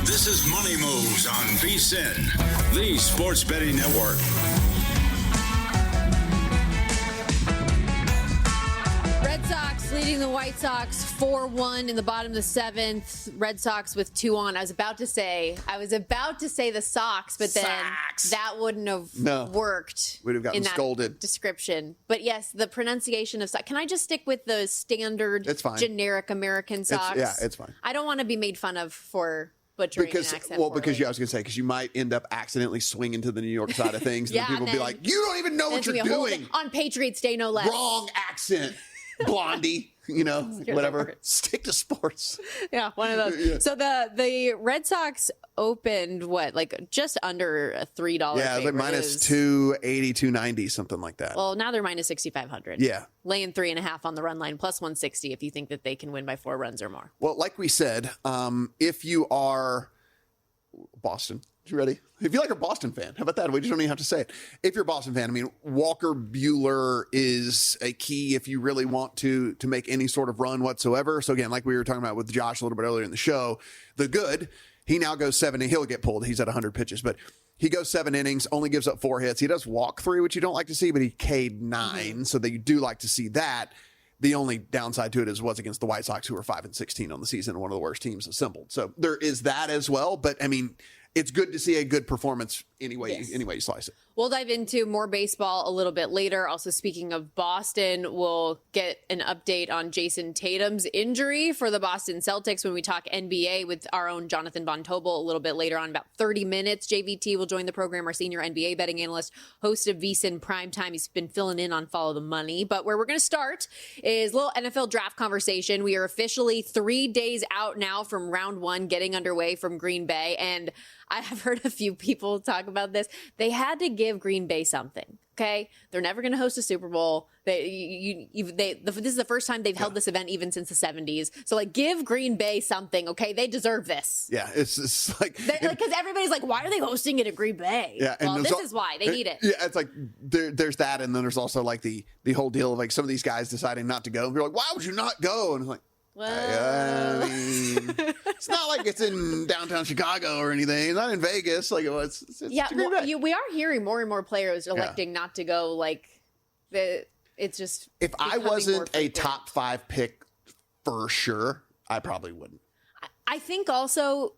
This is Money Moves on VSiN, the sports betting network. Red Sox leading the White Sox 4-1 in the bottom of the seventh. Red Sox with 2 on. I was about to say the Sox, but then that wouldn't have worked. We'd have gotten scolded. Description. But yes, the pronunciation of Sox. Can I just stick with the standard generic American Sox? It's fine. I don't want to be made fun of for butchering an accent. I was going to say, because you might end up accidentally swinging to the New York side of things. And people will be like, you don't even know what you're doing. On Patriots Day, no less. Wrong accent. Blondie, whatever. Stick to sports. Yeah, one of those. Yeah. So the Red Sox opened just under a $3 Yeah, they're minus 280, 290, something like that. Well, now they're minus 6,500. Yeah. Laying 3.5 on the run line, plus 160 if you think that they can win by 4 runs or more. Well, like we said, if you are Boston, you ready? If you're like a Boston fan, how about that? We just don't even have to say it. If you're a Boston fan, Walker Buehler is a key if you really want to make any sort of run whatsoever. So again, like we were talking about with Josh a little bit earlier in the show, he now goes 7 and he'll get pulled. He's at 100 pitches, but he goes 7 innings, only gives up 4 hits. He does walk 3, which you don't like to see, but he K'd 9, so that you do like to see that. The only downside to it was against the White Sox, who are 5-16 on the season, one of the worst teams assembled. So there is that as well. But it's good to see a good performance anyway you slice it. We'll dive into more baseball a little bit later. Also, speaking of Boston, we'll get an update on Jason Tatum's injury for the Boston Celtics when we talk NBA with our own Jonathan Von Tobel a little bit later on, about 30 minutes. JVT will join the program, our senior NBA betting analyst, host of VSiN Primetime. He's been filling in on Follow the Money. But where we're going to start is a little NFL draft conversation. We are officially 3 days out now from round 1 getting underway from Green Bay. And I have heard a few people talk about this. They had to give Green Bay something. Okay, they're never going to host a Super Bowl. This is the first time they've held this event even since the 70s. So give Green Bay something. Okay, they deserve this. Yeah, it's like because everybody's like, why are they hosting it at Green Bay? Yeah, well, this is why they need it. Yeah, it's like there's that, and then there's also the whole deal of some of these guys deciding not to go. You're like, why would you not go? And it's like, well, it's not like it's in downtown Chicago or anything. It's not in Vegas. It's we are hearing more and more players electing not to go. It's just if I wasn't a top 5 pick for sure, I probably wouldn't. I think also.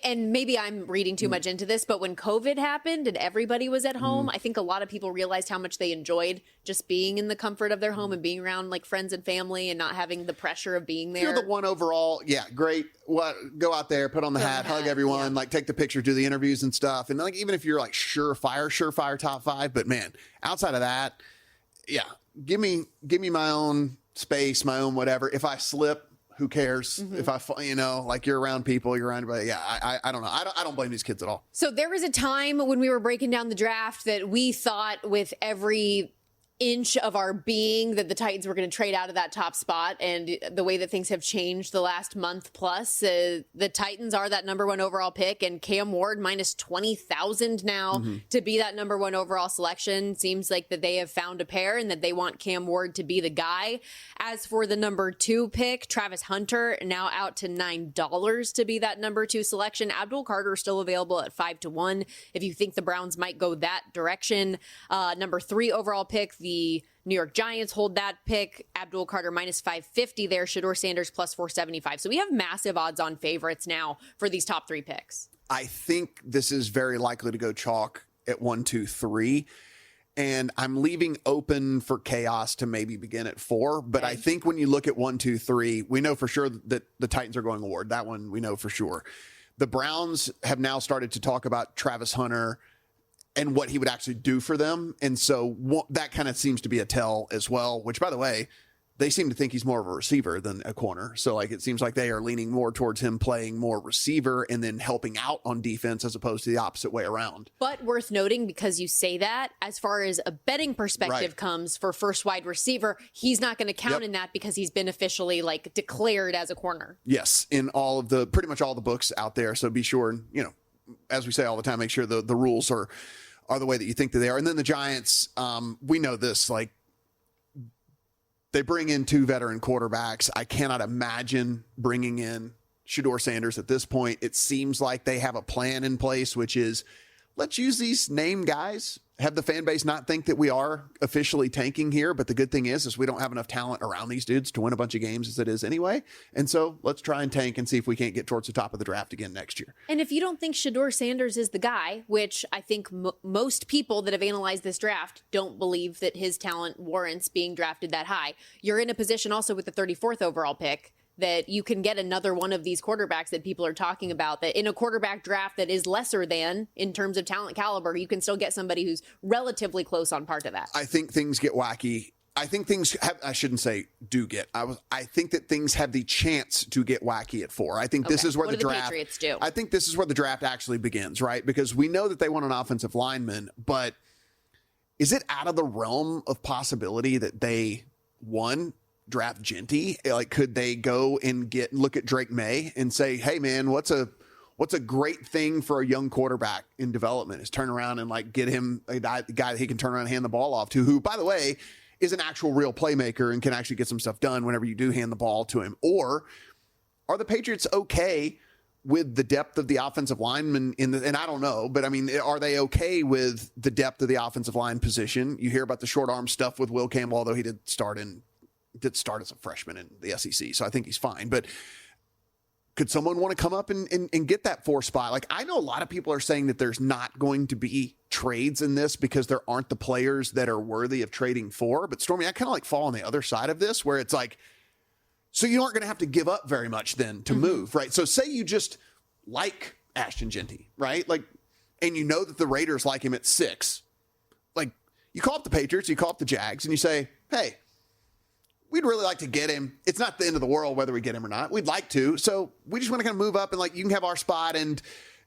And maybe I'm reading too much into this, but when COVID happened and everybody was at home, I think a lot of people realized how much they enjoyed just being in the comfort of their home and being around friends and family and not having the pressure of being there. If you're the one overall, great. Go out there, put on the hat, hug everyone, take the picture, do the interviews and stuff. And even if you're surefire top 5, but man, outside of that, give me my own space, my own whatever. If I slip, who cares if you're around people, you're around everybody. Yeah, I don't know. I don't blame these kids at all. So there was a time when we were breaking down the draft that we thought with every inch of our being that the Titans were going to trade out of that top spot. And the way that things have changed the last month plus, the Titans are that number 1 overall pick, and Cam Ward minus 20,000 now to be that number 1 overall selection. Seems like that they have found a pair and that they want Cam Ward to be the guy. As for the number 2 pick, Travis Hunter now out to $9 to be that number 2 selection. Abdul Carter still available at 5-1 if you think the Browns might go that direction. Number 3 overall pick, the New York Giants hold that pick. Abdul Carter minus 550 there. Shedeur Sanders plus 475. So we have massive odds on favorites now for these top 3 picks. I think this is very likely to go chalk at 1, 2, 3. And I'm leaving open for chaos to maybe begin at 4. But I think when you look at 1, 2, 3, we know for sure that the Titans are going Ward. That one we know for sure. The Browns have now started to talk about Travis Hunter and what he would actually do for them. And so that kind of seems to be a tell as well, which, by the way, they seem to think he's more of a receiver than a corner. So it seems like they are leaning more towards him playing more receiver and then helping out on defense as opposed to the opposite way around. But worth noting, because you say that, as far as a betting perspective comes for first wide receiver, he's not going to count in that because he's been officially declared as a corner. Yes, in pretty much all the books out there. So be sure, as we say all the time, make sure the rules are the way that you think that they are. And then the Giants, we know this, they bring in 2 veteran quarterbacks. I cannot imagine bringing in Shedeur Sanders at this point. It seems like they have a plan in place, which is let's use these name guys, have the fan base not think that we are officially tanking here. But the good thing is we don't have enough talent around these dudes to win a bunch of games as it is anyway. And so let's try and tank and see if we can't get towards the top of the draft again next year. And if you don't think Shedeur Sanders is the guy, which I think most people that have analyzed this draft don't believe that his talent warrants being drafted that high, you're in a position also with the 34th overall pick that you can get another one of these quarterbacks that people are talking about, that in a quarterback draft that is lesser than in terms of talent caliber, you can still get somebody who's relatively close on par to that. I think things get wacky. I think things have, I shouldn't say do get. I think that things have the chance to get wacky at 4. I think this is where what the do draft. Patriots do? I think this is where the draft actually begins, right? Because we know that they want an offensive lineman, but is it out of the realm of possibility that they draft Genty? Like, could they go and look at Drake May and say, hey man, what's a great thing for a young quarterback in development is turn around and like get him a guy that he can turn around and hand the ball off to, who, by the way, is an actual real playmaker and can actually get some stuff done whenever you do hand the ball to him? Or are the Patriots okay with the depth of the offensive lineman and I don't know, but I mean, are they okay with the depth of the offensive line position? You hear about the short arm stuff with Will Campbell, although he did start as a freshman in the SEC, so I think he's fine. But could someone want to come up and get that 4 spot? Like, I know a lot of people are saying that there's not going to be trades in this because there aren't the players that are worthy of trading for. But Stormy, I kind of like fall on the other side of this, where it's like, so you aren't going to have to give up very much then to move, right? So say you just like Ashton Genty, right? Like, and you know that the Raiders like him at 6. Like, you call up the Patriots, you call up the Jags, and you say, hey, we'd really like to get him. It's not the end of the world whether we get him or not. We'd like to. So we just want to kind of move up and like, you can have our spot and,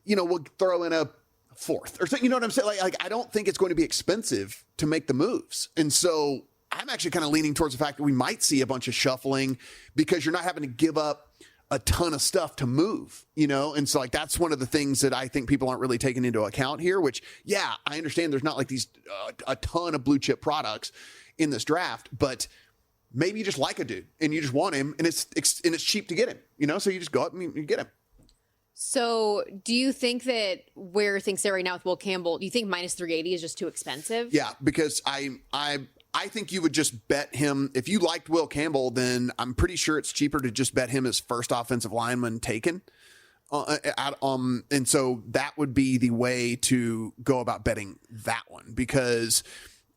you know, we'll throw in a 4th or something. You know what I'm saying? Like I don't think it's going to be expensive to make the moves. And so I'm actually kind of leaning towards the fact that we might see a bunch of shuffling because you're not having to give up a ton of stuff to move, you know? And so like, that's one of the things that I think people aren't really taking into account here, which, yeah, I understand there's not like these, a ton of blue chip products in this draft, but maybe you just like a dude and you just want him and it's cheap to get him, you know? So you just go up and you get him. So do you think that where things are right now with Will Campbell, do you think minus 380 is just too expensive? Yeah, because I think you would just bet him. If you liked Will Campbell, then I'm pretty sure it's cheaper to just bet him as first offensive lineman taken. And so that would be the way to go about betting that one, because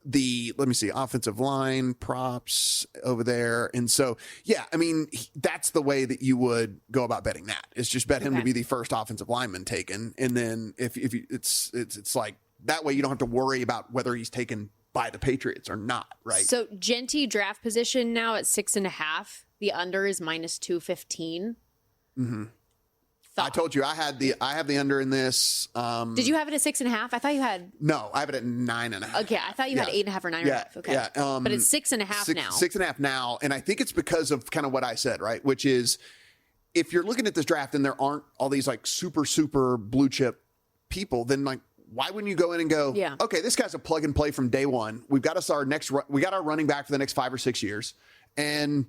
let me see, offensive line props over there. And so, yeah, I mean, that's the way that you would go about betting that. It's just bet him to be the first offensive lineman taken. And then if you, it's like that way you don't have to worry about whether he's taken by the Patriots or not. Right. So Genty draft position now at 6.5. The under is minus 215. Mm-hmm. I told you I have the under in this. Did you have it at 6.5? I thought you had. No, I have it at 9.5. Okay, I thought you had 8.5 or 9.5. Okay, yeah. But it's 6.5 now. 6.5 now, and I think it's because of kind of what I said, right? Which is, if you're looking at this draft and there aren't all these like super blue chip people, then like, why wouldn't you go in and go, yeah, okay, this guy's a plug and play from day one. We got our running back for the next 5 or 6 years, and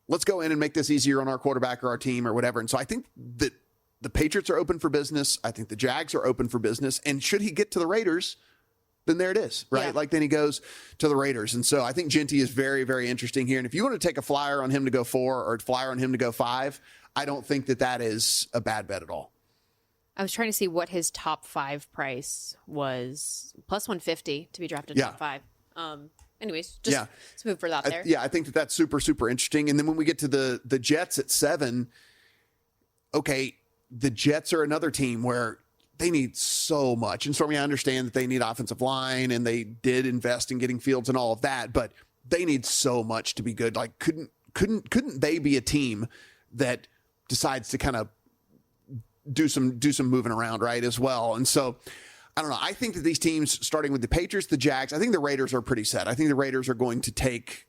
let's go in and make this easier on our quarterback or our team or whatever. And so I think that the Patriots are open for business. I think the Jags are open for business. And should he get to the Raiders, then there it is, right? Yeah. Like then he goes to the Raiders. And so I think Genty is very, very interesting here. And if you want to take a flyer on him to go 4 or a flyer on him to go 5, I don't think that is a bad bet at all. I was trying to see what his top 5 price was. Plus 150 to be drafted top 5. Anyways, let's move further out there. I think that's super, super interesting. And then when we get to the Jets at 7, okay, the Jets are another team where they need so much. And Stormy, I understand that they need offensive line and they did invest in getting Fields and all of that, but they need so much to be good. Like, couldn't they be a team that decides to kind of do some moving around, right, as well? And so I don't know. I think that these teams, starting with the Patriots, the Jags, I think the Raiders are pretty set. I think the Raiders are going to take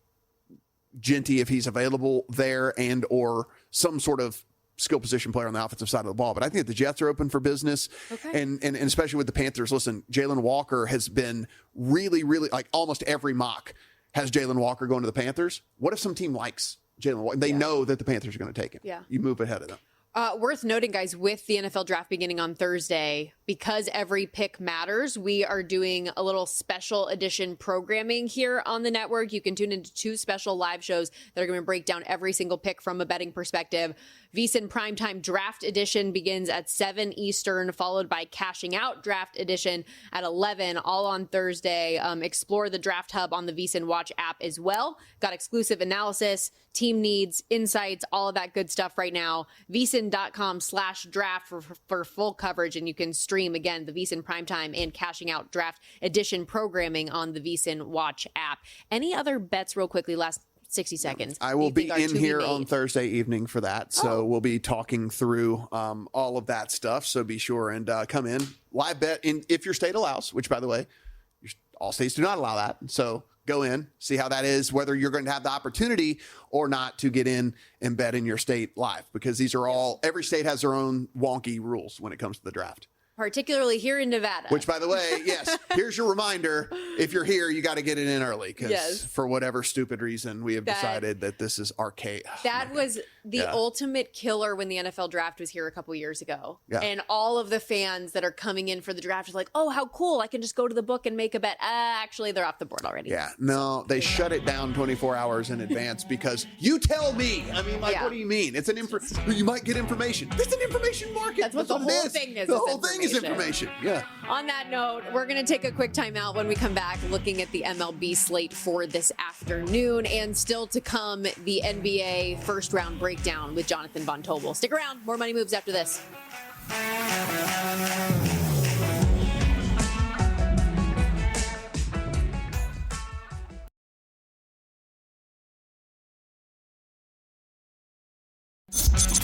Genty if he's available there, and or some sort of skill position player on the offensive side of the ball. But I think that the Jets are open for business. Okay. And especially with the Panthers. Listen, Jalen Walker has been really, really, like almost every mock has Jalen Walker going to the Panthers. What if some team likes Jalen Walker? They know that the Panthers are going to take him. Yeah. You move ahead of them. Worth noting, guys, with the NFL draft beginning on Thursday, because every pick matters, we are doing a little special edition programming here on the network. You can tune into 2 special live shows that are going to break down every single pick from a betting perspective. VSiN Primetime Draft Edition begins at 7 Eastern, followed by Cashing Out Draft Edition at 11, all on Thursday. Explore the Draft Hub on the VSiN Watch app as well. Got exclusive analysis, team needs, insights, all of that good stuff right now. VSiN.com/draft for full coverage, and you can stream, again, the VSiN Primetime and Cashing Out Draft Edition programming on the VSiN Watch app. Any other bets real quickly, last 60 seconds? I will be in here on Thursday evening for that. So we'll be talking through all of that stuff. So be sure and come in. Live bet if your state allows, which, by the way, all states do not allow that. So go in, see how that is, whether you're going to have the opportunity or not to get in and bet in your state live, because these are all, every state has their own wonky rules when it comes to the draft. Particularly here in Nevada. Which, by the way, yes, here's your reminder. If you're here, you got to get it in early, because for whatever stupid reason, we have decided that this is archaic. That was the ultimate killer when the NFL draft was here a couple years ago. Yeah. And all of the fans that are coming in for the draft is like, oh, how cool. I can just go to the book and make a bet. Actually, they're off the board already. Yeah. No, they shut it down 24 hours in advance because you tell me. I mean, like, what do you mean? It's an you might get information. It's an information market. That's what the whole thing is. The whole thing is information. Yeah. On that note, we're going to take a quick timeout. When we come back, looking at the MLB slate for this afternoon, and still to come, the NBA first round breakdown with Jonathan Von Tobel. Stick around. More Money Moves after this.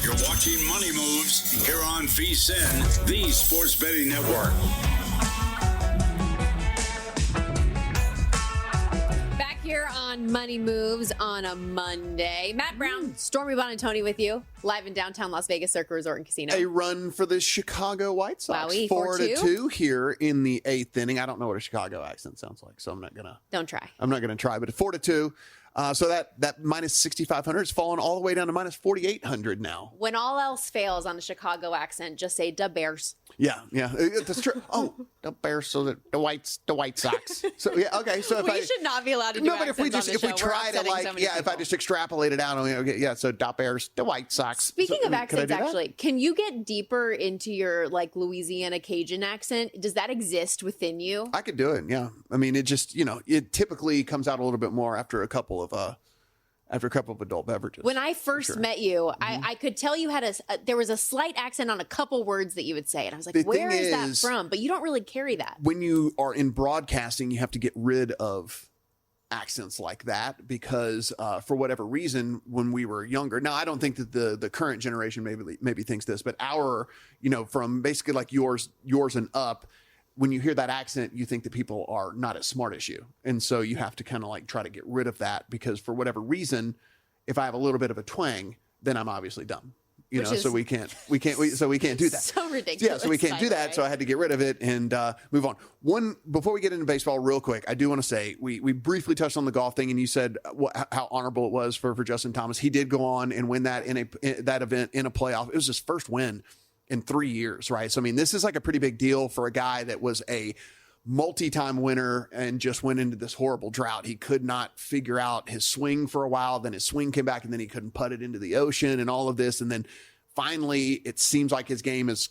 You're watching Money Moves here on VSiN, the sports betting network. Back here on Money Moves on a Monday. Matt Brown, Stormy Buonantony with you, live in downtown Las Vegas Circa Resort and Casino. A run for the Chicago White Sox. Wowie, 4-2 here in the 8th inning. I don't know what a Chicago accent sounds like, so I'm not gonna. Don't try. I'm not gonna try, but 4-2. So that minus 6,500 has fallen all the way down to minus 4,800 now. When all else fails on a Chicago accent, just say "Da Bears." Yeah, that's true. Oh, the Bears, so the White Sox. So yeah, okay. So if we should not be allowed to do but if we try to if I just extrapolate it out, so the Bears, the White Sox. Speaking of accents, actually, can you get deeper into your like Louisiana Cajun accent? Does that exist within you? I could do it. Yeah, I mean, it just it typically comes out a little bit more after a couple of adult beverages. When I first met you, I could tell you had there was a slight accent on a couple words that you would say. And I was like, where is that from? But you don't really carry that. When you are in broadcasting, you have to get rid of accents like that because for whatever reason, when we were younger, now I don't think that the current generation maybe thinks this, but our, from basically like yours and up, when you hear that accent, you think that people are not as smart as you. And so you have to kind of like try to get rid of that because for whatever reason, if I have a little bit of a twang, then I'm obviously dumb. So we can't do that. So ridiculous. Yeah, so we can't do that. So I had to get rid of it and move on. Before we get into baseball real quick, I do want to say we briefly touched on the golf thing and you said how honorable it was for Justin Thomas. He did go on and win that in that event in a playoff. It was his first win in 3 years, right? So, I mean, this is like a pretty big deal for a guy that was a multi-time winner and just went into this horrible drought. He could not figure out his swing for a while. Then his swing came back and then he couldn't putt it into the ocean and all of this. And then finally, it seems like his game is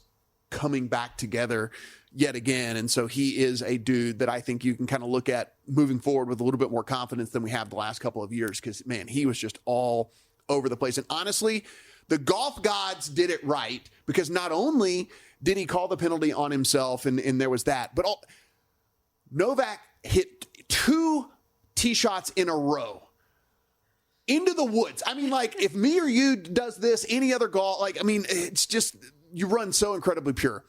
coming back together yet again. And so he is a dude that I think you can kind of look at moving forward with a little bit more confidence than we have the last couple of years because, man, he was just all over the place. And honestly, the golf gods did it right because not only did he call the penalty on himself and there was that, but Novak hit 2 tee shots in a row into the woods. I mean, like if me or you does this, any other golf, it's just, you run so incredibly pure.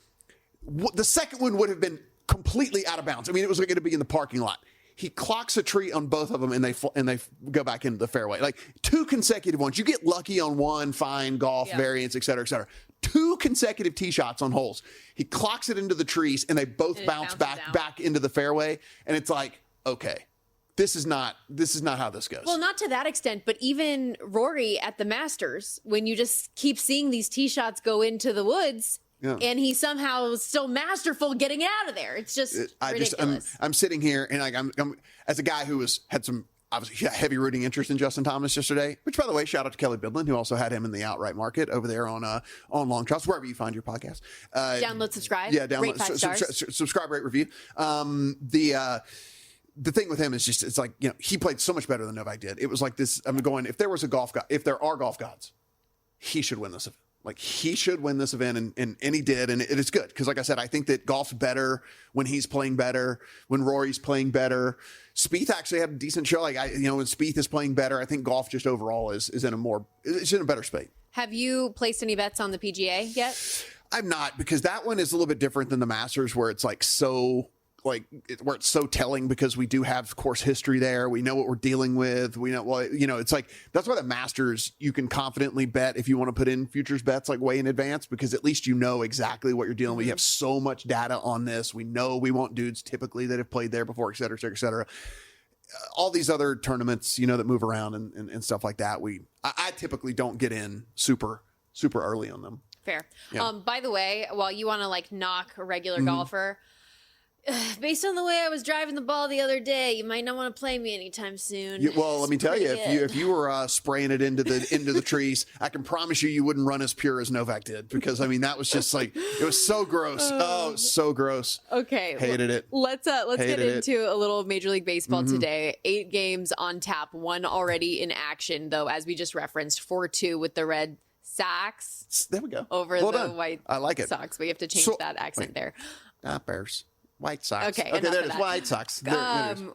The second one would have been completely out of bounds. I mean, it was going to be in the parking lot. He clocks a tree on both of them and they go back into the fairway. Like 2 consecutive ones. You get lucky on one, fine, golf, variance, et cetera, et cetera. 2 consecutive tee shots on holes. He clocks it into the trees and they both bounce back into the fairway. And it's like, okay, this is not how this goes. Well, not to that extent, but even Rory at the Masters, when you just keep seeing these tee shots go into the woods, and he somehow is still masterful getting out of there. It's just ridiculous. I'm sitting here and like I'm as a guy who had some obviously heavy rooting interest in Justin Thomas yesterday, which by the way, shout out to Kelly Bidlin, who also had him in the outright market over there on Long Shots, wherever you find your podcast. Download, subscribe. Yeah, download, rate 5 stars. Subscribe, rate, review. The thing with him is just, it's like, he played so much better than Novak did. It was like this. I'm going, if there are golf gods, he should win this event. Like, he should win this event, and he did, and it's good. Because, like I said, I think that golf's better when he's playing better, when Rory's playing better. Spieth actually had a decent show. Like, when Spieth is playing better, I think golf just overall is in a better space. Have you placed any bets on the PGA yet? I'm not, because that one is a little bit different than the Masters, where it's like where it's so telling, because we do have course history there. We know what we're dealing with. We know, it's like, that's why the Masters, you can confidently bet if you want to put in futures bets like way in advance, because at least you know exactly what you're dealing with. You have so much data on this. We know we want dudes typically that have played there before, et cetera, et cetera, et cetera. All these other tournaments, that move around and stuff like that. I typically don't get in super, super early on them. Fair. Yeah. By the way, while you want to knock a regular golfer, based on the way I was driving the ball the other day, you might not want to play me anytime soon. Well, let me tell you, if you were spraying it into the trees, I can promise you wouldn't run as pure as Novak did, because that was just like, it was so gross. Oh, so gross. Okay, hated it. Let's get into a little Major League Baseball today. 8 games on tap, 1 already in action, though, as we just referenced, 4-2 with the Red Sox. There we go. Over well the done. White I like it. Sox. We have to change that accent there. Bears. White Sox. Okay, there it is. White Sox.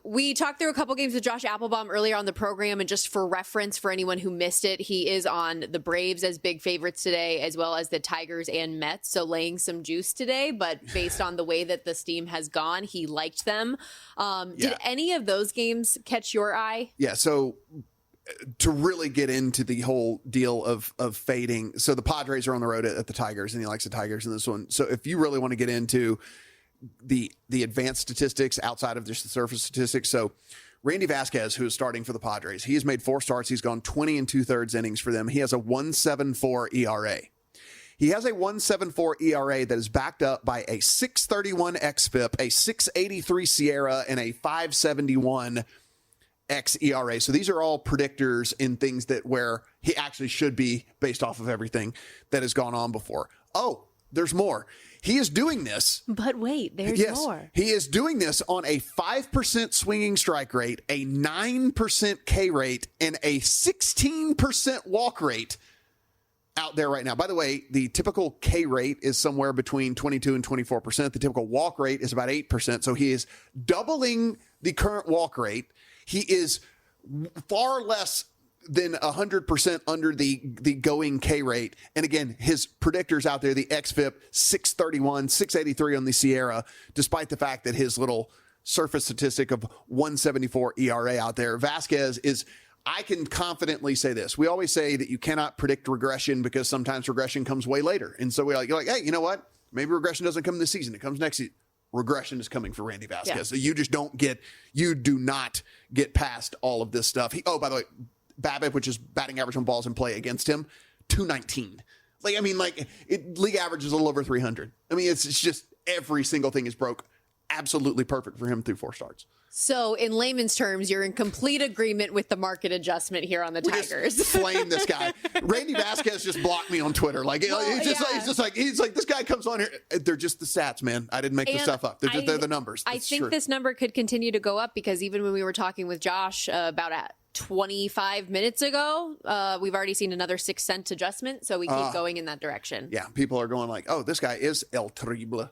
We talked through a couple games with Josh Applebaum earlier on the program, and just for reference for anyone who missed it, he is on the Braves as big favorites today, as well as the Tigers and Mets, so laying some juice today. But based on the way that the steam has gone, he liked them. Did any of those games catch your eye? Yeah, so to really get into the whole deal of fading, so the Padres are on the road at the Tigers, and he likes the Tigers in this one. So if you really want to get into the advanced statistics outside of just the surface statistics. So Randy Vasquez, who is starting for the Padres, he has made 4 starts. He's gone 20 2/3 innings for them. He has a 1.74 ERA. He has a 1.74 ERA that is backed up by a 6.31 xFIP, a 6.83 Sierra, and a 5.71 xERA. So these are all predictors in things where he actually should be based off of everything that has gone on before. Oh, there's more. He is doing this. But wait, there's more. He is doing this on a 5% swinging strike rate, a 9% K rate, and a 16% walk rate out there right now. By the way, the typical K rate is somewhere between 22 and 24%. The typical walk rate is about 8%. So he is doubling the current walk rate. He is far less than 100% under the going K rate. And again, his predictors out there, the xFIP, 631, 683 on the Sierra, despite the fact that his little surface statistic of 174 ERA out there. Vasquez is, I can confidently say this. We always say that you cannot predict regression because sometimes regression comes way later. And so you're like, hey, you know what? Maybe regression doesn't come this season. It comes next season. Regression is coming for Randy Vasquez. Yeah. So you do not get past all of this stuff. By the way, BABIP, which is batting average on balls in play against him, 219. League average is a little over 300. I mean, it's just every single thing is broke. Absolutely perfect for him through 4 starts. So in layman's terms, you're in complete agreement with the market adjustment here on the Tigers. Just flame this guy. Randy Vasquez just blocked me on Twitter. He's like, this guy comes on here. They're just the stats, man. I didn't make this stuff up. They're the numbers. I think this number could continue to go up, because even when we were talking with Josh about 25 minutes ago, we've already seen another 6-cent adjustment. So we keep going in that direction. Yeah. People are going like, oh, this guy is El Terrible.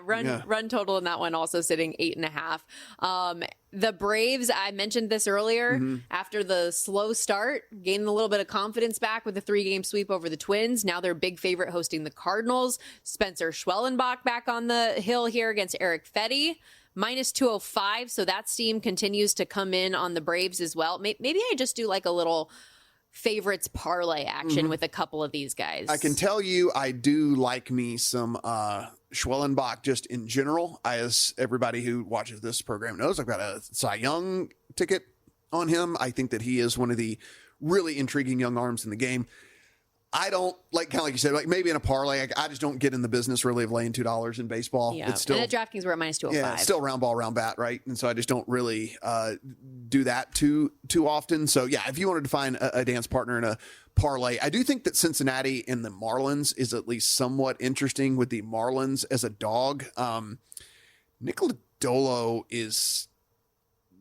Run total in that one also sitting 8.5. The Braves, I mentioned this earlier, after the slow start, gaining a little bit of confidence back with a 3-game sweep over the Twins. Now they're big favorite hosting the Cardinals. Spencer Schwellenbach back on the hill here against Eric Fetty. Minus 205, so that steam continues to come in on the Braves as well. Maybe I just do like a little favorites parlay action with a couple of these guys. I can tell you, I do like me some Schwellenbach just in general. As everybody who watches this program knows, I've got a Cy Young ticket on him. I think that he is one of the really intriguing young arms in the game. I don't kind of like you said, maybe in a parlay, I just don't get in the business really of laying $2 in baseball. Yeah. It's still, and at DraftKings we're at -205. Yeah, it's still round ball, round bat, right? And so I just don't really do that too often. So yeah, if you wanted to find a dance partner in a parlay, I do think that Cincinnati and the Marlins is at least somewhat interesting with the Marlins as a dog. Nick Lodolo is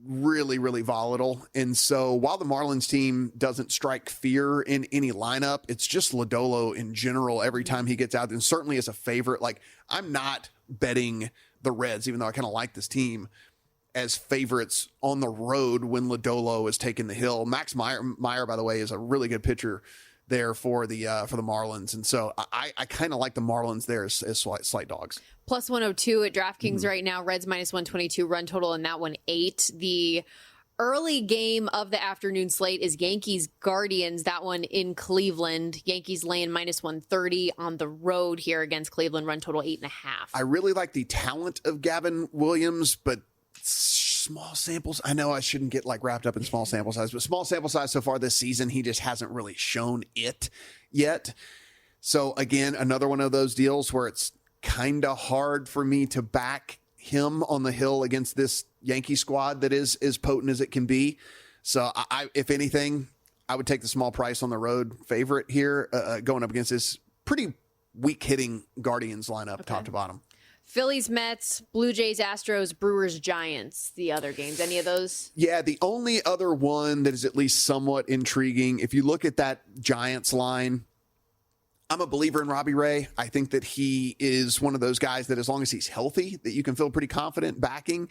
really, really volatile. And so while the Marlins team doesn't strike fear in any lineup, it's just Lodolo in general every time he gets out, and certainly as a favorite. I'm not betting the Reds, even though I kind of like this team, as favorites on the road when Lodolo is taking the hill. Max Meyer, by the way, is a really good pitcher there for the Marlins. And so I kind of like the Marlins there as slight dogs. +102 at DraftKings right now. Reds -122, run total in that one 8. The early game of the afternoon slate is Yankees Guardians, that one in Cleveland. Yankees laying -130 on the road here against Cleveland, run total 8.5. I really like the talent of Gavin Williams, but small samples. I know I shouldn't get wrapped up in small sample size, but small sample size so far this season, he just hasn't really shown it yet. So again, another one of those deals where it's kind of hard for me to back him on the hill against this Yankee squad that is as potent as it can be. So I if anything, I would take the small price on the road favorite here, going up against this pretty weak hitting Guardians lineup, top to bottom. Phillies, Mets, Blue Jays, Astros, Brewers, Giants, the other games. Any of those? Yeah, the only other one that is at least somewhat intriguing, if you look at that Giants line, I'm a believer in Robbie Ray. I think that he is one of those guys that as long as he's healthy, that you can feel pretty confident backing.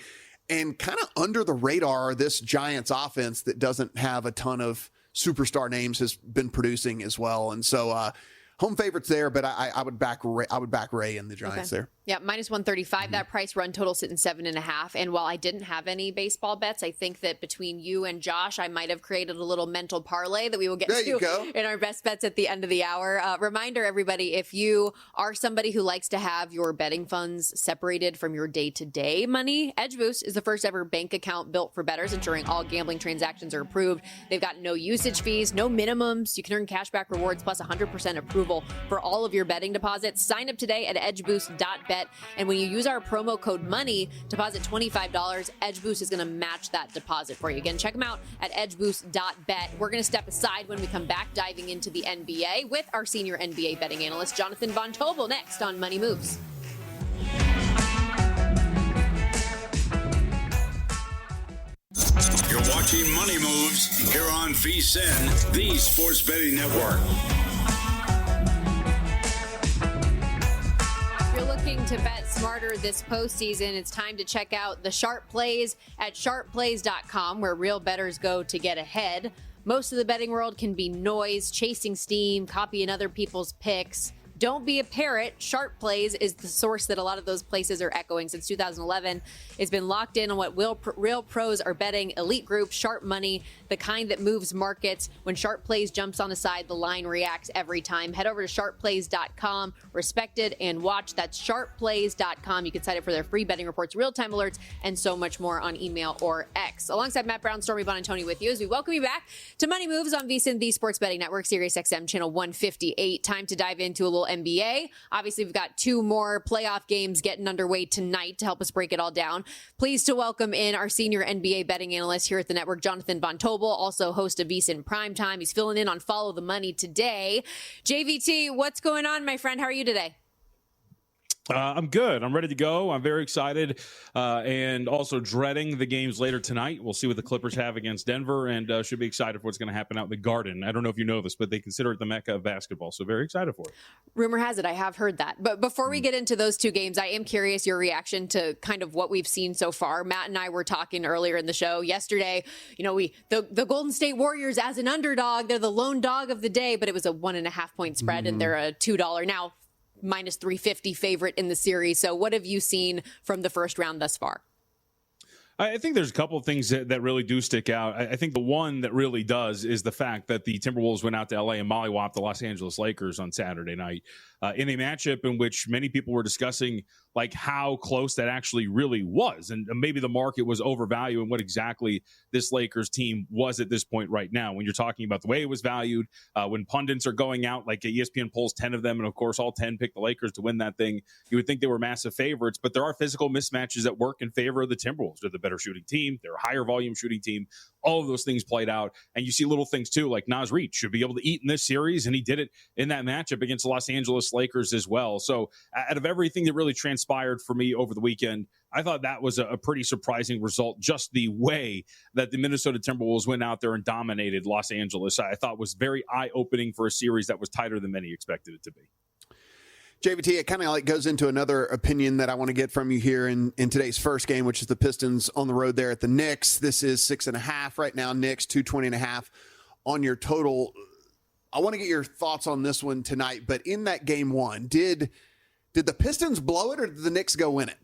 And kind of under the radar, this Giants offense that doesn't have a ton of superstar names has been producing as well. And so home favorites there, but I would back Ray and the Giants there. Yeah, -135. That price, run total sitting 7.5. And while I didn't have any baseball bets, I think that between you and Josh, I might have created a little mental parlay that we will get to in our best bets at the end of the hour. Reminder, everybody, if you are somebody who likes to have your betting funds separated from your day-to-day money, Edge Boost is the first ever bank account built for bettors, ensuring all gambling transactions are approved. They've got no usage fees, no minimums. You can earn cashback rewards plus 100% approval for all of your betting deposits. Sign up today at edgeboost.bet. And when you use our promo code MONEY, deposit $25, Edge Boost is going to match that deposit for you. Again, check them out at edgeboost.bet. We're going to step aside when we come back, diving into the NBA with our senior NBA betting analyst, Jonathan Von Tobel, next on Money Moves. You're watching Money Moves here on VSiN, the sports betting network. Looking to bet smarter this postseason, it's time to check out the Sharp Plays at sharpplays.com, where real bettors go to get ahead. Most of the betting world can be noise, chasing steam, copying other people's picks. Don't be a parrot. Sharp Plays is the source that a lot of those places are echoing since 2011. It's been locked in on what real pros are betting. Elite group, sharp money, the kind that moves markets. When Sharp Plays jumps on the side, the line reacts every time. Head over to sharpplays.com. Respected and watch. That's sharpplays.com. You can sign up for their free betting reports, real-time alerts, and so much more on email or X. Alongside Matt Brown, Stormy, Buonantony with you as we welcome you back to Money Moves on VSiN, the Sports Betting Network, Sirius XM channel 158. Time to dive into a little NBA. Obviously, we've got 2 more playoff games getting underway tonight to help us break it all down. Pleased to welcome in our senior NBA betting analyst here at the network, Jonathan Von Tobel, also host of VSiN Primetime. He's filling in on Follow the Money today. JVT, what's going on, my friend? How are you today? I'm good. I'm ready to go. I'm very excited and also dreading the games later tonight. We'll see what the Clippers have against Denver and should be excited for what's going to happen out in the Garden. I don't know if you know this, but they consider it the Mecca of basketball. So very excited for it. Rumor has it, I have heard that. But before we get into those 2 games, I am curious your reaction to kind of what we've seen so far. Matt and I were talking earlier in the show yesterday. You know, the Golden State Warriors as an underdog, they're the lone dog of the day, but it was a 1.5 point spread and they're a $2 now. Minus 350 favorite in the series. So what have you seen from the first round thus far? I think there's a couple of things that really do stick out. I think the one that really does is the fact that the Timberwolves went out to LA and mollywopped the Los Angeles Lakers on Saturday night in a matchup in which many people were discussing like how close that actually really was. And maybe the market was overvaluing what exactly this Lakers team was at this point right now. When you're talking about the way it was valued, when pundits are going out, like ESPN polls 10 of them, and of course all 10 picked the Lakers to win that thing, you would think they were massive favorites, but there are physical mismatches that work in favor of the Timberwolves. They're the better shooting team. They're a higher volume shooting team. All of those things played out. And you see little things too, like Naz Reid should be able to eat in this series, and he did it in that matchup against the Los Angeles Lakers as well. So out of everything that really transpired for me over the weekend, I thought that was a pretty surprising result. Just the way that the Minnesota Timberwolves went out there and dominated Los Angeles, I thought was very eye-opening for a series that was tighter than many expected it to be. JVT, it kind of like goes into another opinion that I want to get from you here in today's first game, which is the Pistons on the road there at the Knicks. This is 6.5 right now. Knicks 220.5 on your total. I want to get your thoughts on this one tonight. But in that game one, did the Pistons blow it or did the Knicks go win it?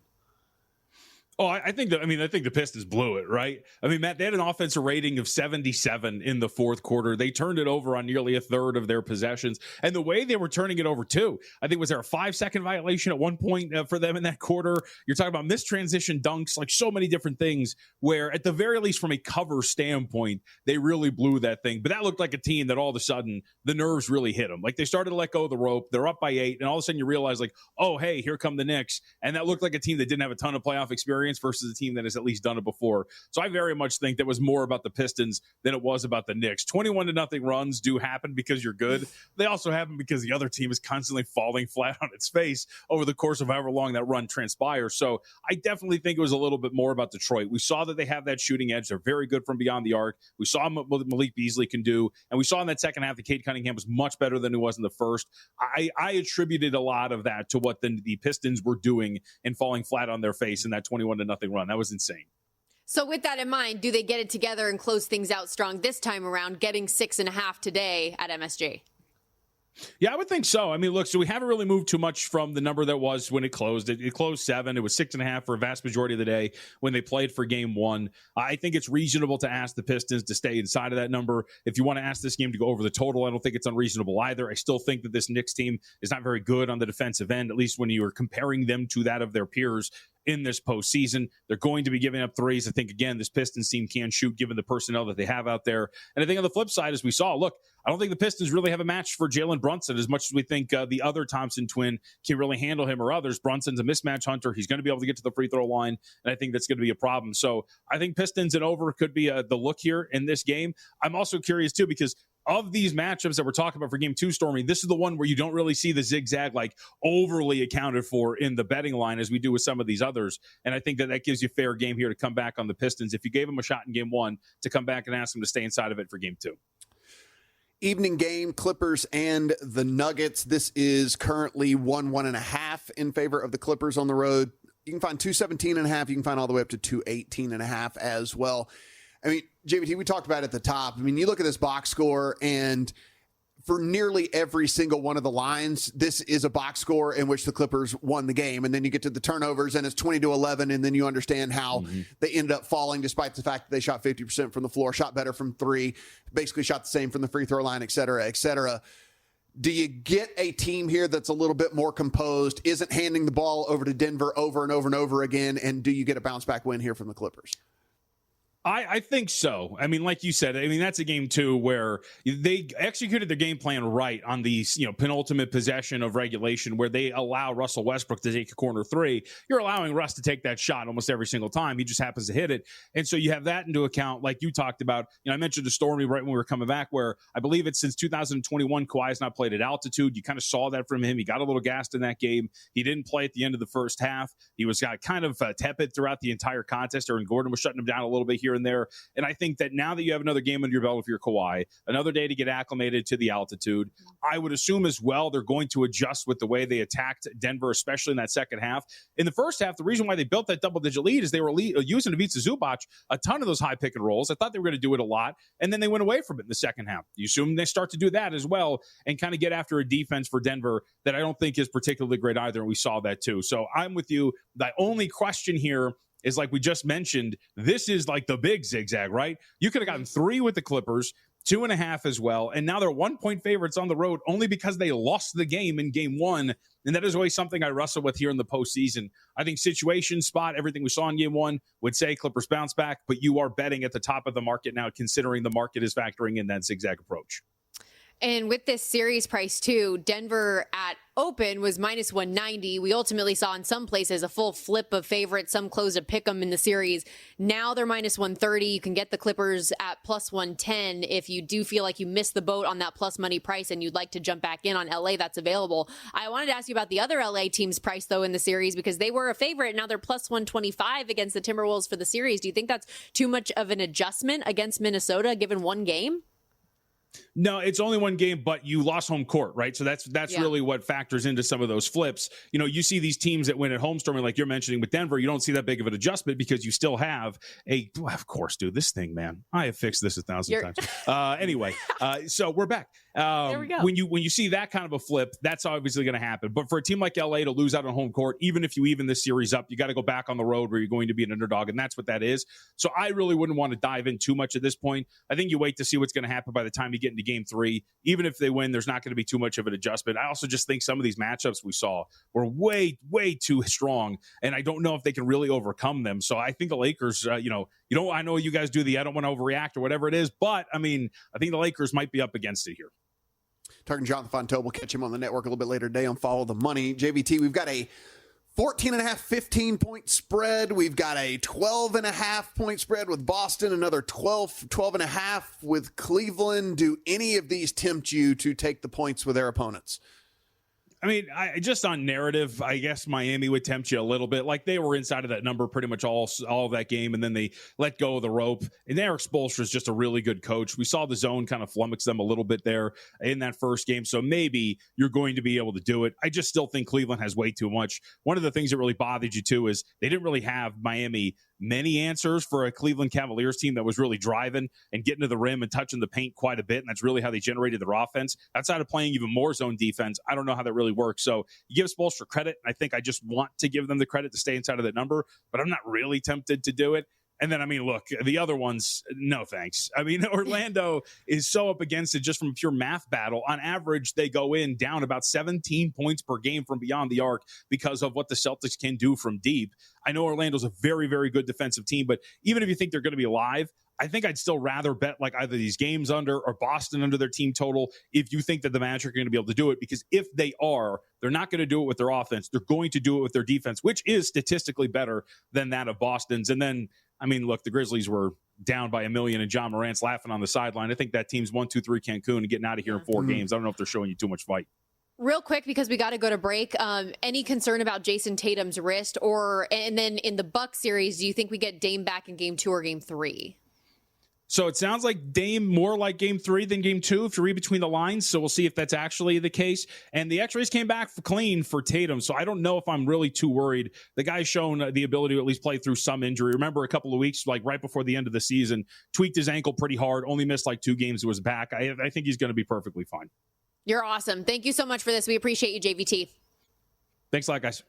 Oh, I think the Pistons blew it, right? I mean, Matt, they had an offensive rating of 77 in the fourth quarter. They turned it over on nearly a third of their possessions. And the way they were turning it over, too, I think was there a 5-second violation at one point for them in that quarter? You're talking about missed transition dunks, like so many different things where, at the very least, from a cover standpoint, they really blew that thing. But that looked like a team that all of a sudden the nerves really hit them. Like they started to let go of the rope. They're up by 8. And all of a sudden you realize, like, oh, hey, here come the Knicks. And that looked like a team that didn't have a ton of playoff experience versus a team that has at least done it before. So I very much think that was more about the Pistons than it was about the Knicks. 21-0 runs do happen because you're good. They also happen because the other team is constantly falling flat on its face over the course of however long that run transpires. So I definitely think it was a little bit more about Detroit. We saw that they have that shooting edge. They're very good from beyond the arc. We saw what Malik Beasley can do. And we saw in that second half that Cade Cunningham was much better than he was in the first. I attributed a lot of that to what the Pistons were doing and falling flat on their face in that 21-0 run. That was insane. So with that in mind, do they get it together and close things out strong this time around, getting 6.5 today at MSG? Yeah, I would think so. I mean, look, so we haven't really moved too much from the number that was when it closed. It closed 7. It was 6.5 for a vast majority of the day when they played for game one. I think it's reasonable to ask the Pistons to stay inside of that number. If you want to ask this game to go over the total, I don't think it's unreasonable either. I still think that this Knicks team is not very good on the defensive end, at least when you are comparing them to that of their peers in this postseason. They're going to be giving up threes. I think, again, this Pistons team can shoot given the personnel that they have out there. And I think on the flip side, as we saw, look, I don't think the Pistons really have a match for Jalen Brunson as much as we think the other Thompson twin can really handle him or others. Brunson's a mismatch hunter. He's going to be able to get to the free throw line, and I think that's going to be a problem. So I think Pistons and over could be the look here in this game. I'm also curious, too, because of these matchups that we're talking about for game 2, Stormy, this is the one where you don't really see the zigzag like overly accounted for in the betting line as we do with some of these others. And I think that gives you a fair game here to come back on the Pistons if you gave them a shot in game 1 to come back and ask them to stay inside of it for game 2. Evening game, Clippers and the Nuggets. This is currently 1.5 in favor of the Clippers on the road. You can find 217.5. You can find all the way up to 218.5 as well. I mean, JVT, we talked about it at the top. I mean, you look at this box score, and for nearly every single one of the lines, this is a box score in which the Clippers won the game. And then you get to the turnovers, and it's 20-11, and then you understand how they ended up falling despite the fact that they shot 50% from the floor, shot better from 3, basically shot the same from the free throw line, et cetera, et cetera. Do you get a team here that's a little bit more composed, isn't handing the ball over to Denver over and over and over again, and do you get a bounce-back win here from the Clippers? I think so. I mean, like you said, I mean, that's a game too where they executed their game plan right on the penultimate possession of regulation where they allow Russell Westbrook to take a corner 3. You're allowing Russ to take that shot almost every single time. He just happens to hit it. And so you have that into account, like you talked about. I mentioned the Stormy right when we were coming back where I believe it's since 2021, Kawhi has not played at altitude. You kind of saw that from him. He got a little gassed in that game. He didn't play at the end of the first half. He was kind of tepid throughout the entire contest. Aaron Gordon was shutting him down a little bit here and there. And I think that now that you have another game under your belt if you're Kawhi, another day to get acclimated to the altitude, I would assume as well they're going to adjust with the way they attacked Denver, especially in that second half. In the first half, the reason why they built that double-digit lead is they were using Ivica Zubac a ton of those high pick and rolls. I thought they were going to do it a lot, and then they went away from it in the second half. You assume they start to do that as well and kind of get after a defense for Denver that I don't think is particularly great either, and we saw that too. So I'm with you. The only question here is like we just mentioned, this is like the big zigzag, right? You could have gotten 3 with the Clippers, 2.5 as well. And now they're 1-point favorites on the road only because they lost the game in game 1. And that is always something I wrestle with here in the postseason. I think situation, spot, everything we saw in game 1 would say Clippers bounce back, but you are betting at the top of the market now, considering the market is factoring in that zigzag approach. And with this series price too, Denver at open was minus 190. We ultimately saw in some places a full flip of favorites. Some closed a pick 'em in the series. Now they're minus 130. You can get the Clippers at plus 110 if you do feel like you missed the boat on that plus money price and you'd like to jump back in on LA. That's available. I wanted to ask you about the other LA team's price though in the series, because they were a favorite. Now they're plus 125 against the Timberwolves for the series. Do you think that's too much of an adjustment against Minnesota given one game? No, it's only one game, but you lost home court, right? So that's really what factors into some of those flips. You know, you see these teams that win at home, Stormy, like you're mentioning with Denver, you don't see that big of an adjustment because you still have of course, dude, this thing, man, I have fixed this 1,000 times. Anyway, so we're back. There we go. When you see that kind of a flip, that's obviously going to happen. But for a team like LA to lose out on home court, even if you even this series up, you got to go back on the road where you're going to be an underdog, and that's what that is. So I really wouldn't want to dive in too much at this point. I think you wait to see what's going to happen by the time you get into game 3. Even if they win, there's not going to be too much of an adjustment. I also just think some of these matchups we saw were way, way too strong, and I don't know if they can really overcome them. So I think the Lakers, I know you guys do I don't want to overreact or whatever it is, but I mean, I think the Lakers might be up against it here. Talking to Jonathan Von Tobel, catch him on the network a little bit later today on Follow the Money. JVT, we've got a 14.5, 15-point spread. We've got a 12.5-point spread with Boston, another 12.5 with Cleveland. Do any of these tempt you to take the points with their opponents? I mean, just on narrative, I guess Miami would tempt you a little bit. Like they were inside of that number pretty much all of that game, and then they let go of the rope. And Eric Spoelstra is just a really good coach. We saw the zone kind of flummox them a little bit there in that first game, so maybe you're going to be able to do it. I just still think Cleveland has way too much. One of the things that really bothered you, too, is they didn't really have Miami many answers for a Cleveland Cavaliers team that was really driving and getting to the rim and touching the paint quite a bit, and that's really how they generated their offense. Outside of playing even more zone defense, I don't know how that really works. So you give Spoelstra credit, and I think I just want to give them the credit to stay inside of that number, but I'm not really tempted to do it. And then, I mean, look, the other ones, no thanks. I mean, Orlando is so up against it just from a pure math battle. On average, they go in down about 17 points per game from beyond the arc because of what the Celtics can do from deep. I know Orlando's a very, very good defensive team, but even if you think they're going to be alive, I think I'd still rather bet like either these games under or Boston under their team total if you think that the Magic are going to be able to do it, because if they are, they're not going to do it with their offense. They're going to do it with their defense, which is statistically better than that of Boston's. And then, I mean, look, the Grizzlies were down by 1 million and John Morant's laughing on the sideline. I think that team's 1-2-3 Cancun and getting out of here in 4 games. I don't know if they're showing you too much fight. Real quick, because we got to go to break. Any concern about Jason Tatum's wrist, and then in the Bucks series, do you think we get Dame back in game 2 or game 3? So it sounds like Dame more like game 3 than game 2 if you read between the lines. So we'll see if that's actually the case. And the x-rays came back clean for Tatum. So I don't know if I'm really too worried. The guy's shown the ability to at least play through some injury. Remember a couple of weeks, like right before the end of the season, tweaked his ankle pretty hard, only missed like 2 games. It was back. I think he's going to be perfectly fine. You're awesome. Thank you so much for this. We appreciate you, JVT. Thanks a lot, guys.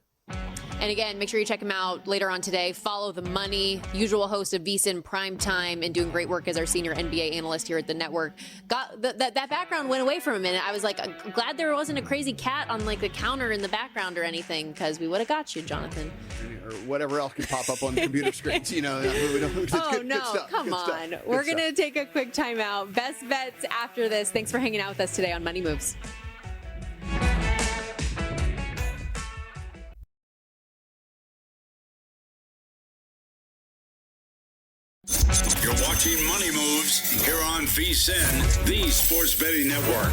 And again, make sure you check him out later on today. Follow the Money, usual host of VSiN Primetime, and doing great work as our senior NBA analyst here at the network. That background went away for a minute. I was like, I'm glad there wasn't a crazy cat on like the counter in the background or anything, because we would have got you, Jonathan. Or whatever else could pop up on the computer screens, you know. Come on. We're going to take a quick timeout. Best bets after this. Thanks for hanging out with us today on Money Moves. You're watching Money Moves here on VSiN, the sports betting network.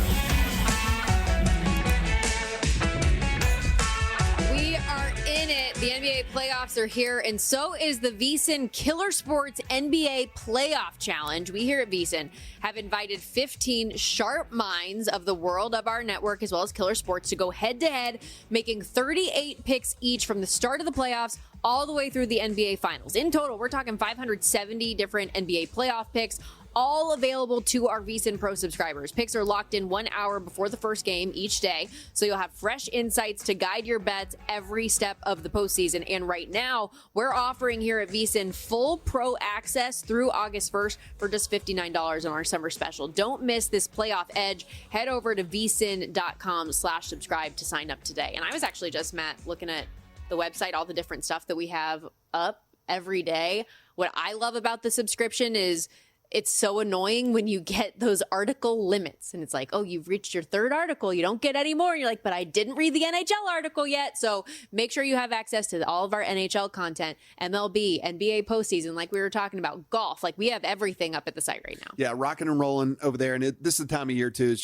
We are in it. The NBA playoffs are here, and so is the VSiN Killer Sports NBA Playoff Challenge. We here at VSiN have invited 15 sharp minds of the world of our network, as well as Killer Sports, to go head-to-head, making 38 picks each from the start of the playoffs all the way through the NBA Finals. In total, we're talking 570 different NBA playoff picks, all available to our VSiN Pro subscribers. Picks are locked in 1 hour before the first game each day, so you'll have fresh insights to guide your bets every step of the postseason. And right now, we're offering here at VSiN full pro access through August 1st for just $59 on our summer special. Don't miss this playoff edge. Head over to vsin.com/subscribe to sign up today. And I was actually just, Matt, looking at the website, all the different stuff that we have up every day. What I love about the subscription is it's so annoying when you get those article limits and it's like, oh, you've reached your third article. You don't get any more. And you're like, but I didn't read the NHL article yet. So make sure you have access to all of our NHL content, MLB, NBA postseason, like we were talking about, golf. Like we have everything up at the site right now. Yeah, rocking and rolling over there. And this is the time of year too.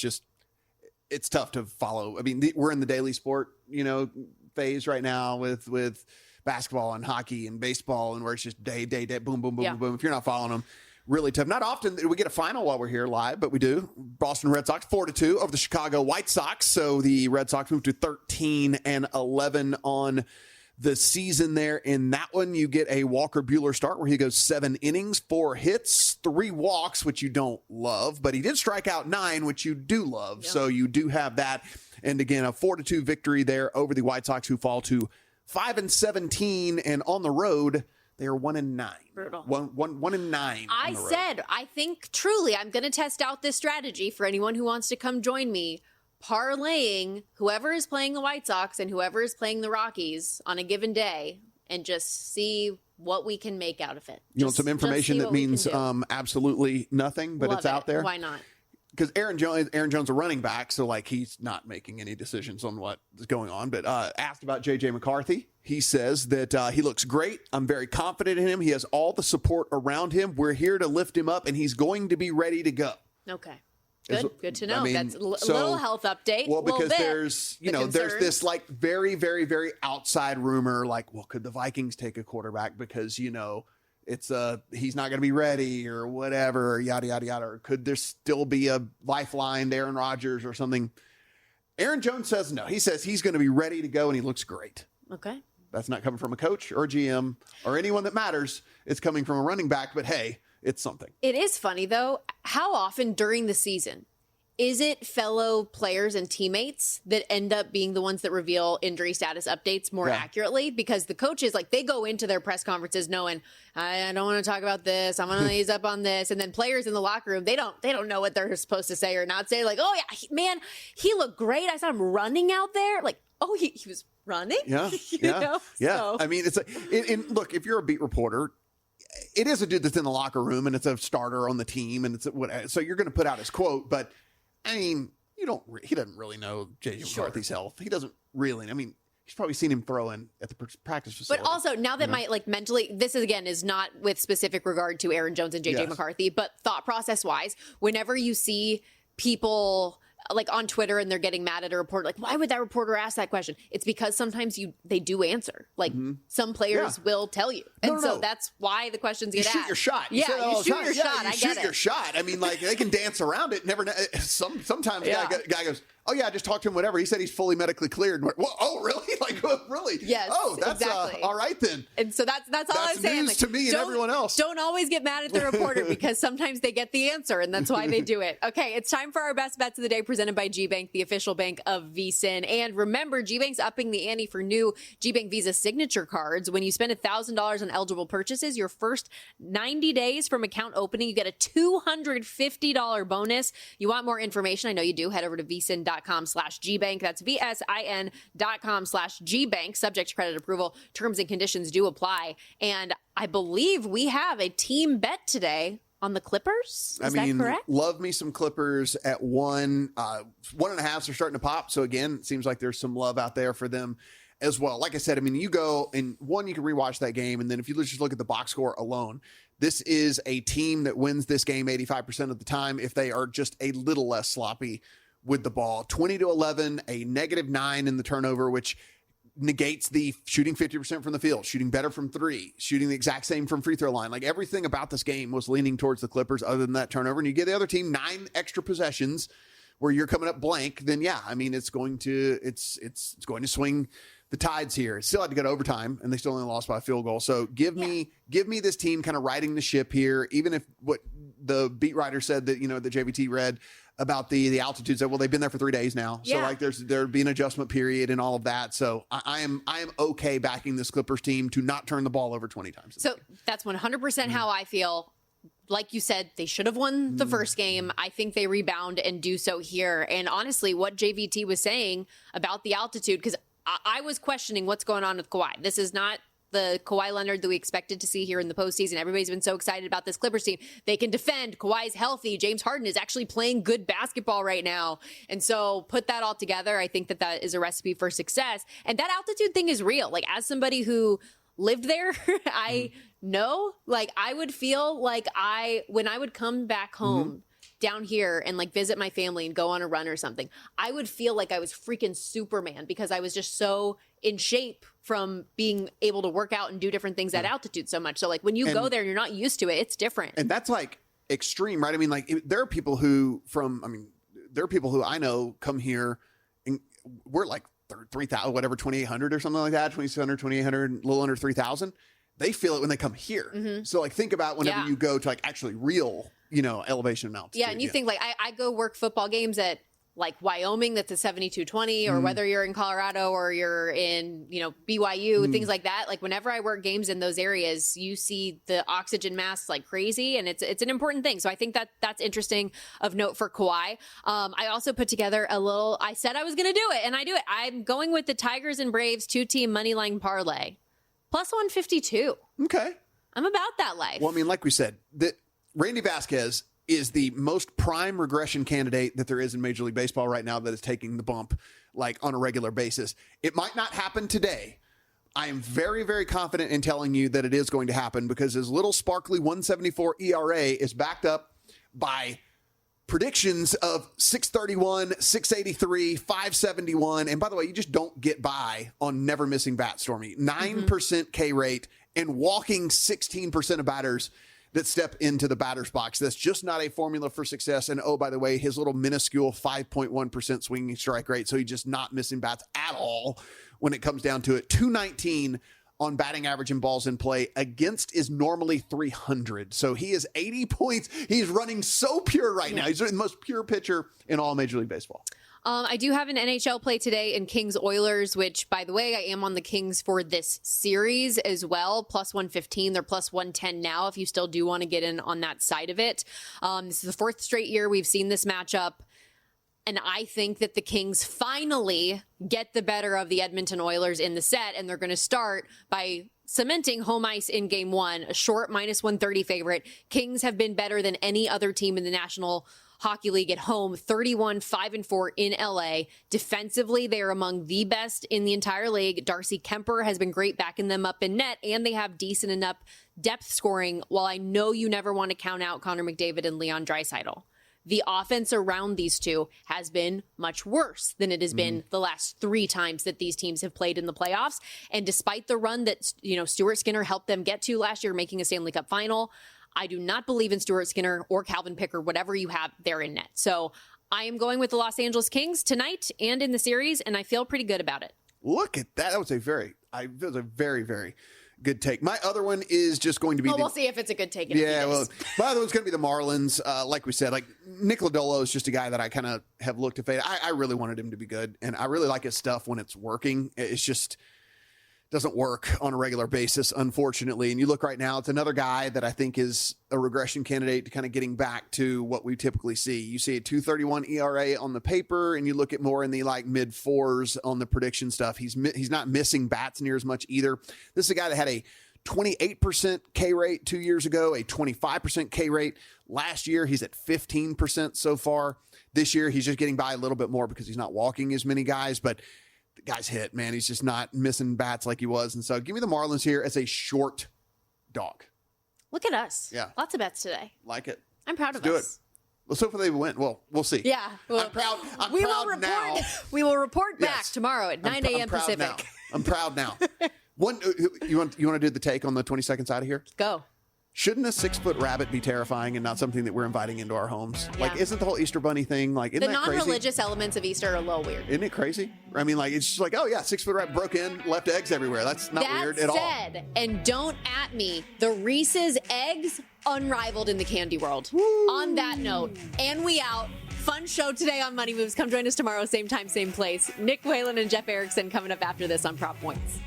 It's tough to follow. I mean, we're in the daily sport, phase right now with basketball and hockey and baseball, and where it's just day, boom, boom, boom, boom, boom. If you're not following them, really tough. Not often do we get a final while we're here live, but we do. Boston Red Sox 4-2 over the Chicago White Sox. So the Red Sox moved to 13-11 on the season there. In that one, you get a Walker Buehler start where he goes 7 innings, 4 hits, 3 walks, which you don't love, but he did strike out 9, which you do love. Yeah. So you do have that. And again, a 4-2 victory there over the White Sox, who fall to 5-17, and on the road, they are 1-9. Brutal. 1-9. I think truly I'm going to test out this strategy for anyone who wants to come join me, parlaying whoever is playing the White Sox and whoever is playing the Rockies on a given day and just see what we can make out of it. You want some information that means absolutely nothing, but it's out there? Why not? Because Aaron Jones a running back, so like he's not making any decisions on what is going on. But asked about J.J. McCarthy, he says that he looks great. I'm very confident in him. He has all the support around him. We're here to lift him up, and he's going to be ready to go. Okay. Good to know. That's a little health update. Well, because there's this like very, very, very outside rumor, like, well, could the Vikings take a quarterback because, it's he's not going to be ready or whatever, yada, yada, yada. Or could there still be a lifeline to Aaron Rodgers or something? Aaron Jones says no. He says he's going to be ready to go, and he looks great. Okay. That's not coming from a coach or a GM or anyone that matters. It's coming from a running back, but hey, it's something. It is funny, though. How often during the season is it fellow players and teammates that end up being the ones that reveal injury status updates more accurately? Because the coaches, like, they go into their press conferences knowing, I don't want to talk about this. I'm going to ease up on this. And then players in the locker room, they don't know what they're supposed to say or not say. Like, oh yeah, man, he looked great. I saw him running out there. Like, oh, he was running. Yeah. Yeah. So. I mean, it's like, and look, if you're a beat reporter, it is a dude that's in the locker room and it's a starter on the team. And so you're going to put out his quote, but I mean, he doesn't really know J.J. McCarthy's health. He doesn't really. I mean, he's probably seen him throw in at the practice facility. But also, now that mentally, this is not with specific regard to Aaron Jones and J.J. McCarthy, but thought process wise, whenever you see people like on Twitter and they're getting mad at a reporter, like, why would that reporter ask that question? It's because sometimes they do answer. Like some players will tell you. And so that's why the questions get asked. Shoot your shot. You shoot your shot. I get it. Shoot your shot. I mean, like, they can dance around it. Never. Sometimes the guy goes, oh yeah, I just talked to him, whatever. He said he's fully medically cleared. Well, oh, really? Like, really? Yes. Oh, that's exactly. All right then. And so that's all I'm saying. News to me and everyone else. Don't always get mad at the reporter because sometimes they get the answer and that's why they do it. Okay, it's time for our best bets of the day presented by GBank, the official bank of VSiN. And remember, GBank's upping the ante for new GBank Visa signature cards. When you spend $1,000 on eligible purchases, your first 90 days from account opening, you get a $250 bonus. You want more information? I know you do. Head over to vsin.com/GBank. That's VSIN.com/GBank. Subject to credit approval. Terms and conditions do apply. And I believe we have a team bet today on the Clippers. Is that correct? Love me some Clippers at 1. 1.5s are starting to pop. So again, it seems like there's some love out there for them as well. Like I said, I mean, you go and you can rewatch that game. And then if you just look at the box score alone, this is a team that wins this game 85% of the time if they are just a little less sloppy with the ball. 20-11, a -9 in the turnover, which negates the shooting 50% from the field, shooting better from 3, shooting the exact same from free throw line. Like, everything about this game was leaning towards the Clippers other than that turnover. And you give the other team 9 extra possessions where you're coming up blank, then yeah, I mean, it's going to swing the tides here. It still had to go to overtime and they still only lost by a field goal. So give me this team kind of riding the ship here, even if what the beat writer said that, the JVT read about the altitude, said, well, they've been there for 3 days now. So like there'd be an adjustment period and all of that. So I am okay backing this Clippers team to not turn the ball over 20 times. So that's 100% how I feel. Like you said, they should have won the first game. I think they rebound and do so here. And honestly, what JVT was saying about the altitude, because I was questioning what's going on with Kawhi. This is not the Kawhi Leonard that we expected to see here in the postseason. Everybody's been so excited about this Clippers team. They can defend. Kawhi's healthy. James Harden is actually playing good basketball right now. And so put that all together, I think that is a recipe for success. And that altitude thing is real. Like, as somebody who lived there, I know, like, I would feel like when I would come back home down here and like visit my family and go on a run or something, I would feel like I was freaking Superman because I was just so in shape from being able to work out and do different things at altitude so much. So like when you go there and you're not used to it, it's different. And that's like extreme, right? I mean, like there are people who I know come here and we're like 3,000, whatever, 2,800 or something like that, 2,600, 2,800, a little under 3,000. They feel it when they come here. So like think about whenever you go to like actually real, elevation and altitude. Yeah, and you think like I go work football games at like Wyoming, that's a 7220, or whether you're in Colorado or you're in, BYU, things like that. Like whenever I work games in those areas, you see the oxygen masks like crazy, and it's an important thing. So I think that's interesting of note for Kawhi. I also put together I said I was going to do it, and I do it. I'm going with the Tigers and Braves 2-team money line parlay. Plus 152. Okay. I'm about that life. Well, I mean, like we said, Randy Vasquez is the most prime regression candidate that there is in Major League Baseball right now that is taking the bump like on a regular basis. It might not happen today. I am very, very confident in telling you that it is going to happen because his little sparkly 174 ERA is backed up by predictions of 631, 683, 571. And by the way, you just don't get by on never missing bat, Stormy. 9% K rate and walking 16% of batters that step into the batter's box. That's just not a formula for success. And oh, by the way, his little minuscule 5.1% swinging strike rate. So he's just not missing bats at all when it comes down to it. 219 on batting average and balls in play. Against is normally 300. So he is 80 points. He's running so pure right now. He's the most pure pitcher in all Major League Baseball. I do have an NHL play today in Kings Oilers, which, by the way, I am on the Kings for this series as well. Plus 115. They're plus 110 now if you still do want to get in on that side of it. This is the fourth straight year we've seen this matchup. And I think that the Kings finally get the better of the Edmonton Oilers in the set, and they're going to start by cementing home ice in game one, a short minus 130 favorite. Kings have been better than any other team in the National Hockey League at home, 31-5-4 in LA. Defensively, they are among the best in the entire league. Darcy Kemper has been great backing them up in net, and they have decent enough depth scoring, while I know you never want to count out Connor McDavid and Leon Draisaitl. The offense around these two has been much worse than it has been the last 3 times that these teams have played in the playoffs. And despite the run that, Stuart Skinner helped them get to last year, making a Stanley Cup final, I do not believe in Stuart Skinner or Calvin Picker, whatever you have there in net. So I am going with the Los Angeles Kings tonight and in the series, and I feel pretty good about it. Look at that. That was a very, very good take. My other one is just going to be... we'll see if it's a good take. Yeah, well, my other one's going to be the Marlins. Like we said, like Nick Lodolo is just a guy that I kind of have looked to fade. I really wanted him to be good, and I really like his stuff when it's working. It's just doesn't work on a regular basis, unfortunately. And you look right now, it's another guy that I think is a regression candidate to kind of getting back to what we typically see. You see a 2.31 ERA on the paper, and you look at more in the like mid 4s on the prediction stuff. He's not missing bats near as much either. This is a guy that had a 28% K rate 2 years ago, a 25% K rate last year. He's at 15% so far. This year, he's just getting by a little bit more because he's not walking as many guys, but the guy's hit, man. He's just not missing bats like he was. And so give me the Marlins here as a short dog. Look at us. Yeah. Lots of bets today. Like it. I'm proud of Let's us. do it. Let's hope they win. Well, we'll see. Yeah. Well, I'm proud. We will report back tomorrow at 9 a.m. Pacific. I'm proud now. You want to do the take on the 22nd side of here? Go. shouldn't a 6-foot rabbit be terrifying and not something that we're inviting into our homes? Yeah. Like, isn't the whole Easter bunny thing, like, isn't The that crazy? non-religious elements of Easter are a little weird. Isn't it crazy? I mean, like, it's just like, oh yeah, 6-foot rabbit broke in, left eggs everywhere. That's not weird at all. That said, and don't at me, the Reese's eggs, unrivaled in the candy world. Woo. On that note, and we out. Fun show today on Money Moves. Come join us tomorrow, same time, same place. Nick Whalen and Jeff Erickson coming up after this on Prop Points.